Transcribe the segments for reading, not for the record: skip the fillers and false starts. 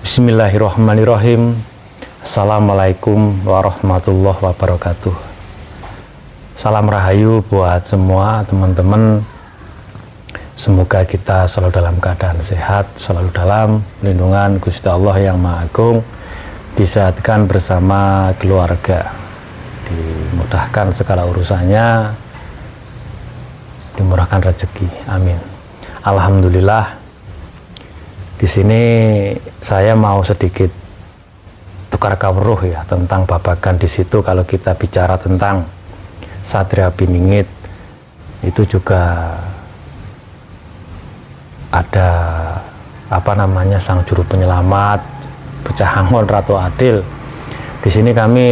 Bismillahirrahmanirrahim. Assalamualaikum warahmatullahi wabarakatuh. Salam rahayu buat semua teman-teman. Semoga kita selalu dalam keadaan sehat, selalu dalam lindungan Gusti Allah yang Maha Agung, disehatkan bersama keluarga, dimudahkan segala urusannya, dimurahkan rezeki. Amin. Alhamdulillah. Di sini saya mau sedikit tukar kawruh ya tentang babakan di situ. Kalau kita bicara tentang Satria Piningit, itu juga ada sang juru penyelamat, Pecahangon Ratu Adil. Di sini kami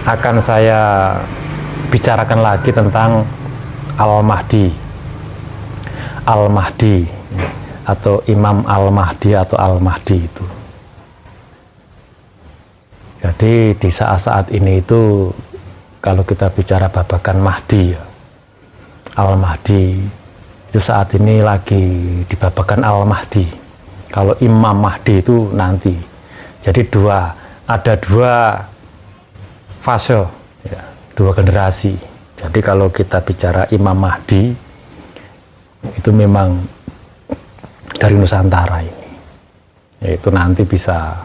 akan saya bicarakan lagi tentang Al-Mahdi atau Imam Al-Mahdi atau Al-Mahdi itu. Jadi di saat-saat ini itu kalau kita bicara babakan Mahdi ya, Al-Mahdi itu saat ini lagi di babakan Al-Mahdi. Kalau Imam Mahdi itu nanti. Jadi ada dua fase ya, dua generasi. Jadi kalau kita bicara Imam Mahdi itu memang dari Nusantara ini, yaitu nanti bisa,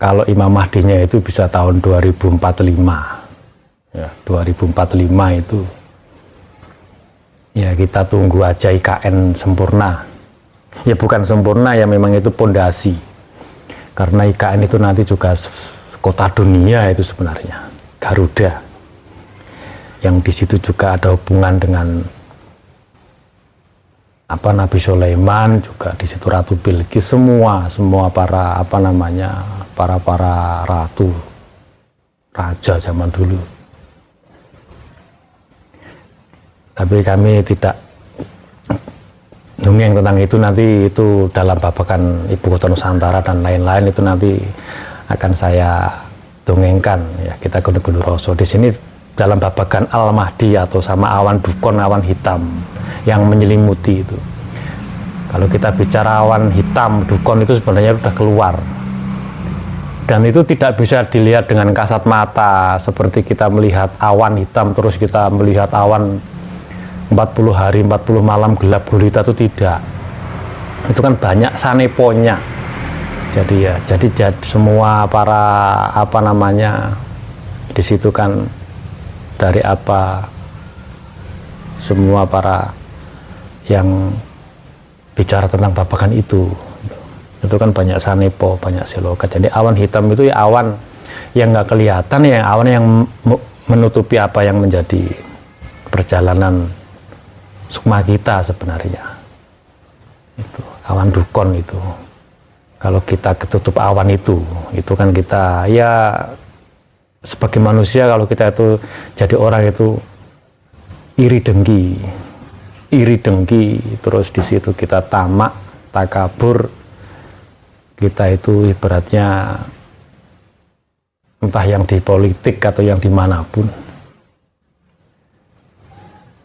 kalau Imam Mahdinya itu bisa tahun 2045 ya, 2045 itu ya kita tunggu aja IKN sempurna ya, bukan sempurna ya, memang itu pondasi, karena IKN itu nanti juga kota dunia itu sebenarnya, Garuda, yang di situ juga ada hubungan dengan Nabi Sulaiman, juga di situ Ratu Bilqis, semua para para ratu raja zaman dulu. Tapi kami tidak dongeng tentang itu, nanti itu dalam babakan Ibu Kota Nusantara dan lain-lain, itu nanti akan saya dongengkan ya, kita kudu roso. Di sini dalam babakan Al-Mahdi atau sama awan dukon, awan hitam yang menyelimuti itu. Kalau kita bicara awan hitam, dukon itu sebenarnya sudah keluar. Dan itu tidak bisa dilihat dengan kasat mata seperti kita melihat awan hitam terus kita melihat awan 40 hari 40 malam gelap gulita, itu tidak. Itu kan banyak saneponya. Jadi semua para di situ kan dari semua para yang bicara tentang babakan itu kan banyak sanepo, banyak silokat. Jadi awan hitam itu ya awan yang nggak kelihatan, ya awan yang menutupi apa yang menjadi perjalanan sukma kita sebenarnya. Itu awan dukon itu. Kalau kita ketutup awan itu kan kita ya sebagai manusia, kalau kita itu jadi orang itu iri dengki, terus di situ kita tamak, takabur, kita itu ibaratnya entah yang di politik atau yang dimanapun,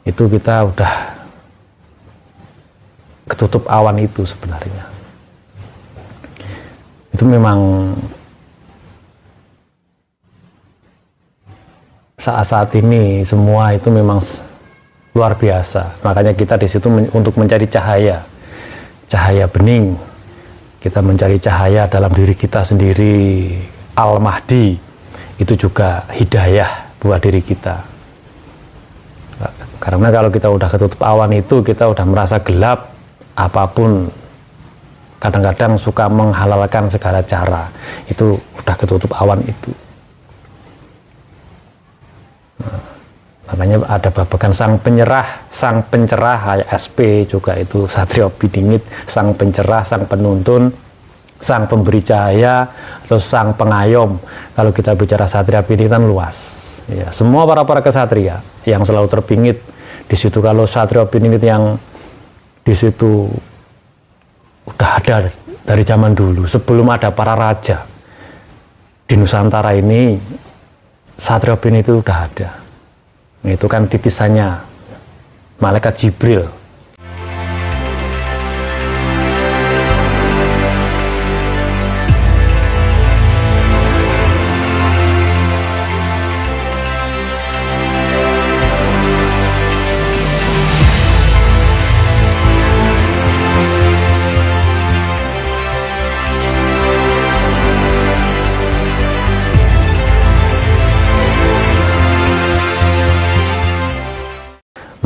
itu kita udah ketutup awan itu sebenarnya. Itu memang saat-saat ini semua itu memang luar biasa. Makanya kita di situ untuk mencari cahaya bening. Kita mencari cahaya dalam diri kita sendiri. Al-Mahdi itu juga hidayah buat diri kita. Karena kalau kita udah ketutup awan itu, kita udah merasa gelap, apapun kadang-kadang suka menghalalkan segala cara. Itu udah ketutup awan itu. Makanya ada babakan sang pencerah SP juga itu Satria Piningit, sang pencerah, sang penuntun, sang pemberi cahaya, atau sang pengayom. Kalau kita bicara Satria Piningit kan luas ya, semua para kesatria yang selalu terpingit di situ. Kalau Satria Piningit yang di situ udah ada dari zaman dulu, sebelum ada para raja di Nusantara ini, Satria Piningit itu udah ada. Itu kan titisannya malaikat Jibril.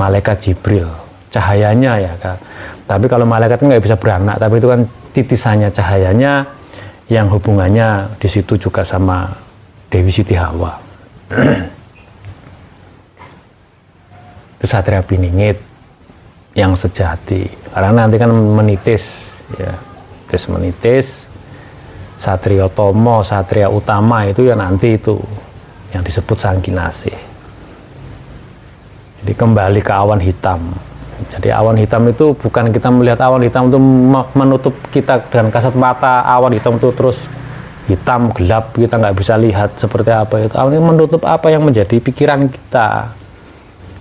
malaikat Jibril, cahayanya ya Kak. Tapi kalau malaikat nggak bisa beranak, tapi itu kan titisannya cahayanya yang hubungannya di situ juga sama Dewi Siti Hawa. Itu Satria Piningit yang sejati, karena nanti kan menitis ya, menitis. Satria Tomo, Satria Utama itu ya nanti itu yang disebut Sangkinasih. Jadi kembali ke awan hitam. Jadi awan hitam itu bukan kita melihat awan hitam itu menutup kita dengan kasat mata. Awan hitam itu terus hitam, gelap, kita nggak bisa lihat seperti apa itu. Awan itu menutup apa yang menjadi pikiran kita.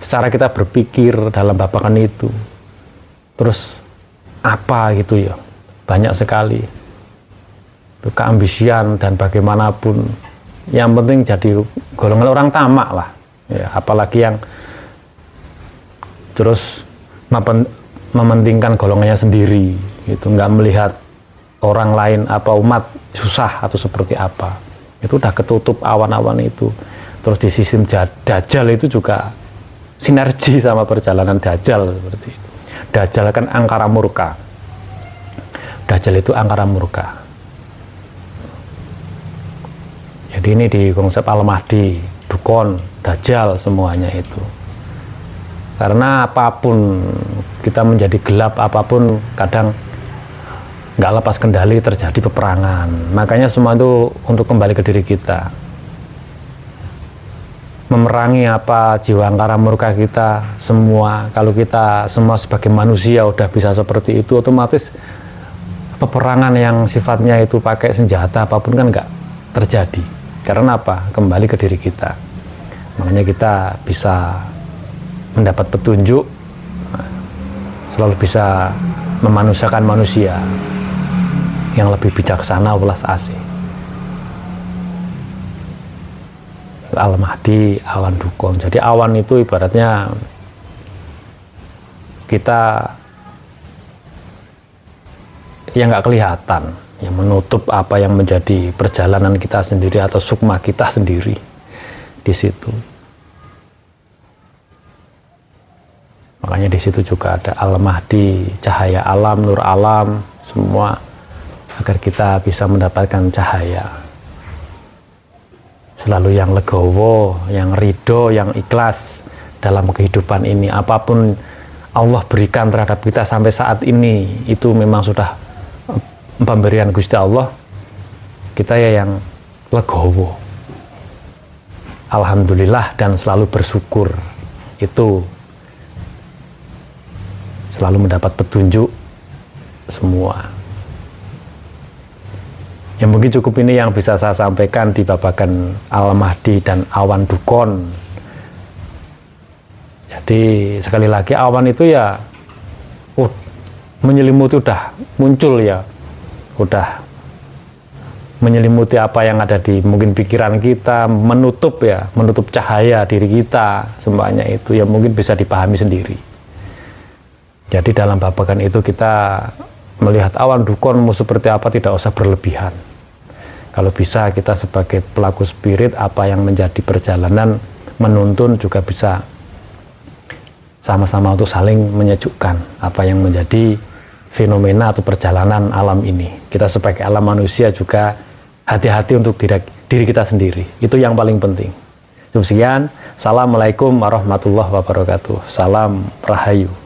Secara kita berpikir dalam babakan itu. Terus apa gitu ya, banyak sekali. Itu keambisian dan bagaimanapun. Yang penting jadi golongan orang tamak lah. Ya, apalagi yang terus mementingkan golongannya sendiri, itu nggak melihat orang lain apa umat susah atau seperti apa. Itu udah ketutup awan-awan itu. Terus di sistem Dajjal itu juga sinergi sama perjalanan Dajjal seperti itu. Dajjal kan angkara murka. Dajjal itu angkara murka. Jadi ini di konsep Al-Mahdi, Dukon, Dajjal semuanya itu. Karena apapun kita menjadi gelap, apapun kadang nggak lepas kendali terjadi peperangan. Makanya semua itu untuk kembali ke diri kita. Memerangi apa jiwa angkara murka kita semua. Kalau kita semua sebagai manusia udah bisa seperti itu, otomatis peperangan yang sifatnya itu pakai senjata apapun kan nggak terjadi. Karena apa? Kembali ke diri kita. Makanya kita bisa mendapat petunjuk, selalu bisa memanusiakan manusia yang lebih bijaksana, welas asih. Al-Mahdi, awan Dukon. Jadi awan itu ibaratnya kita yang nggak kelihatan, yang menutup apa yang menjadi perjalanan kita sendiri atau sukma kita sendiri di situ. Makanya di situ juga ada Al-Mahdi, cahaya alam, nur alam, semua agar kita bisa mendapatkan cahaya. Selalu yang legowo, yang ridho, yang ikhlas dalam kehidupan ini. Apapun Allah berikan terhadap kita sampai saat ini, itu memang sudah pemberian Gusti Allah. Kita ya yang legowo, alhamdulillah, dan selalu bersyukur. Itu selalu mendapat petunjuk semua. Ya mungkin cukup ini yang bisa saya sampaikan di babakan Al-Mahdi dan awan Dukon. Jadi sekali lagi awan itu ya menyelimuti, udah muncul ya, udah menyelimuti apa yang ada di mungkin pikiran kita, menutup ya, menutup cahaya diri kita, semuanya itu ya mungkin bisa dipahami sendiri. Jadi dalam babakan itu kita melihat awan Dukon mau seperti apa tidak usah berlebihan. Kalau bisa kita sebagai pelaku spirit, apa yang menjadi perjalanan menuntun juga bisa sama-sama untuk saling menyejukkan apa yang menjadi fenomena atau perjalanan alam ini. Kita sebagai alam manusia juga hati-hati untuk diri kita sendiri. Itu yang paling penting. Sekian, assalamualaikum warahmatullahi wabarakatuh. Salam Rahayu.